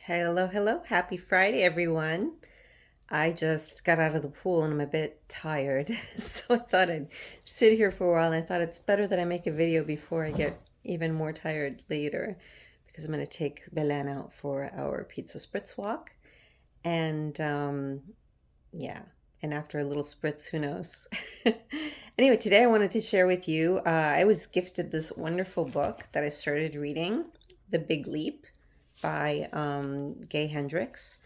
Hello, hello. Happy Friday, everyone. I just got out of the pool and I'm a bit tired. So I thought I'd sit here for a while. And I thought it's better that I make a video before I get even more tired later because I'm going to take Belen out for our pizza spritz walk. And yeah, and after a little spritz, who knows? Anyway, today I wanted to share with you, I was gifted this wonderful book that I started reading, The Big Leap by Gay Hendricks,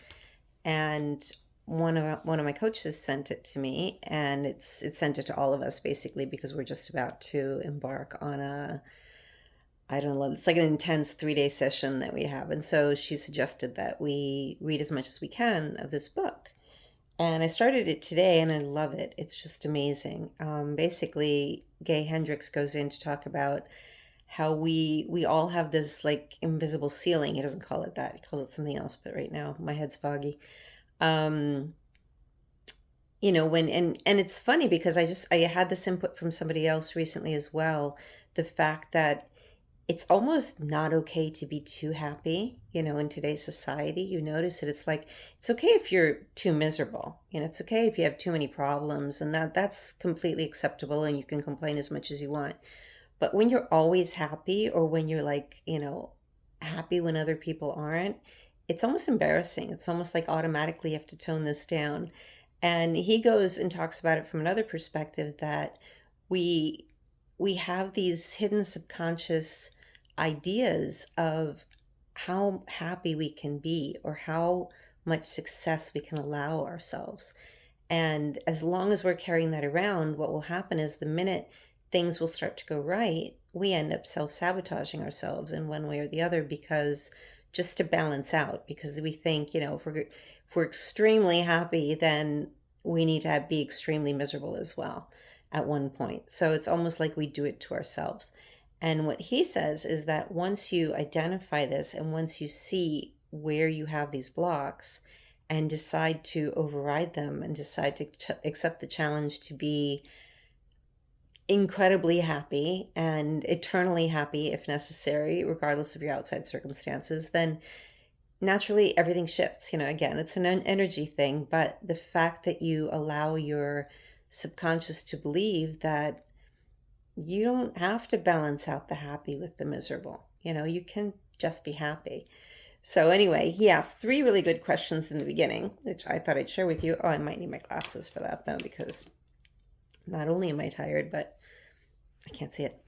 and one of my coaches sent it to me, and it sent it to all of us basically because we're just about to embark on a, I don't know, it's like an intense 3-day session that we have, and so she suggested that we read as much as we can of this book. And I started it today and I love it. It's just amazing. Basically, Gay Hendricks goes in to talk about how we all have this like invisible ceiling. He doesn't call it that. He calls it something else, but right now my head's foggy. Um, when and it's funny because I had this input from somebody else recently as well. The fact that it's almost not okay to be too happy, in today's society. You notice it. It's like it's okay if you're too miserable. It's okay if you have too many problems, and that's completely acceptable, and you can complain as much as you want. But when you're always happy, or when you're like, happy when other people aren't, it's almost embarrassing. It's almost like automatically you have to tone this down. And he goes and talks about it from another perspective that we we have these hidden subconscious ideas of how happy we can be or how much success we can allow ourselves. And as long as we're carrying that around, what will happen is the minute things will start to go right, we end up self sabotaging ourselves in one way or the other because just to balance out, because we think, if we're extremely happy, then we need to be extremely miserable as well at one point. So it's almost like we do it to ourselves. And what he says is that once you identify this and once you see where you have these blocks and decide to override them and decide to accept the challenge to be incredibly happy and eternally happy if necessary, regardless of your outside circumstances, then naturally everything shifts. Again, it's an energy thing, but the fact that you allow your subconscious to believe that you don't have to balance out the happy with the miserable. You can just be happy. So anyway, he asked 3 really good questions in the beginning, which I thought I'd share with you. Oh, I might need my glasses for that though, because not only am I tired, but I can't see it.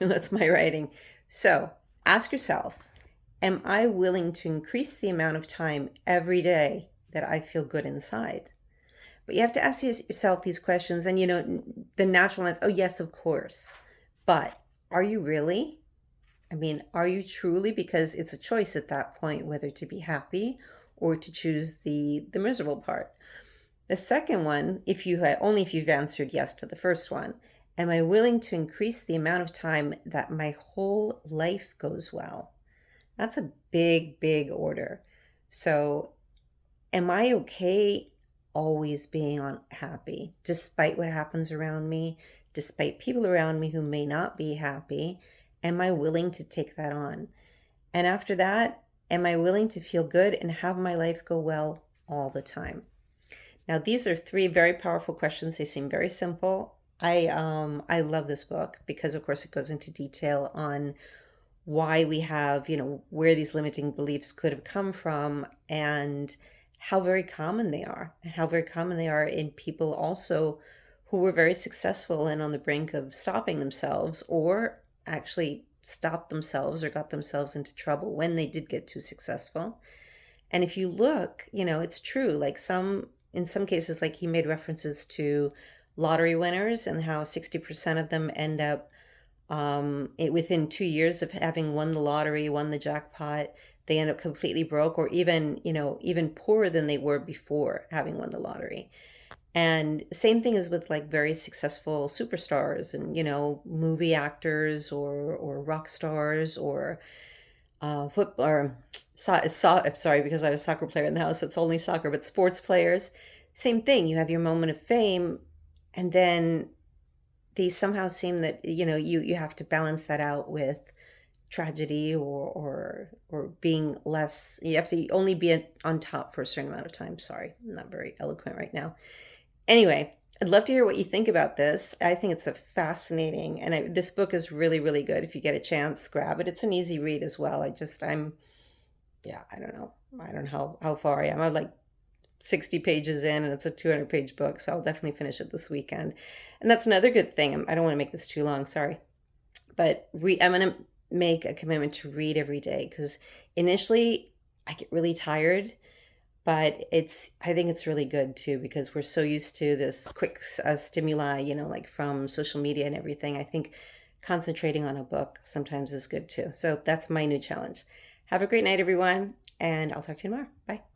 And that's my writing. So ask yourself, am I willing to increase the amount of time every day that I feel good inside? But you have to ask yourself these questions, and the natural answer, oh yes, of course. But are you really? I mean, are you truly? Because it's a choice at that point whether to be happy or to choose the miserable part. The second one, only if you've answered yes to the first one, am I willing to increase the amount of time that my whole life goes well? That's a big, big order. So, am I okay always being happy, despite what happens around me, despite people around me who may not be happy? Am I willing to take that on? And after that, am I willing to feel good and have my life go well all the time? Now, these are 3 very powerful questions. They seem very simple. I love this book because, of course, it goes into detail on why we have, where these limiting beliefs could have come from and how very common they are, and how very common they are in people also who were very successful and on the brink of stopping themselves, or actually stopped themselves or got themselves into trouble when they did get too successful. And if you look, it's true. Like in some cases, like he made references to lottery winners and how 60% of them end up within 2 years of having won the lottery, won the jackpot, they end up completely broke, or even poorer than they were before having won the lottery. And same thing is with like very successful superstars and, movie actors or rock stars or football, or sorry, because I was a soccer player in the house, so it's only soccer, but sports players, same thing. You have your moment of fame, and then they somehow seem that, you have to balance that out with tragedy or being less. You have to only be on top for a certain amount of time. Sorry, I'm not very eloquent right now. Anyway, I'd love to hear what you think about this. I think it's a fascinating, and this book is really, really good. If you get a chance, grab it. It's an easy read as well. Yeah, I don't know. I don't know how far I am. I'm like 60 pages in, and it's a 200-page book, so I'll definitely finish it this weekend. And that's another good thing. I don't want to make this too long, sorry. But I'm going to make a commitment to read every day because initially I get really tired, but I think it's really good too because we're so used to this quick stimuli, like from social media and everything. I think concentrating on a book sometimes is good too. So that's my new challenge. Have a great night, everyone, and I'll talk to you tomorrow. Bye.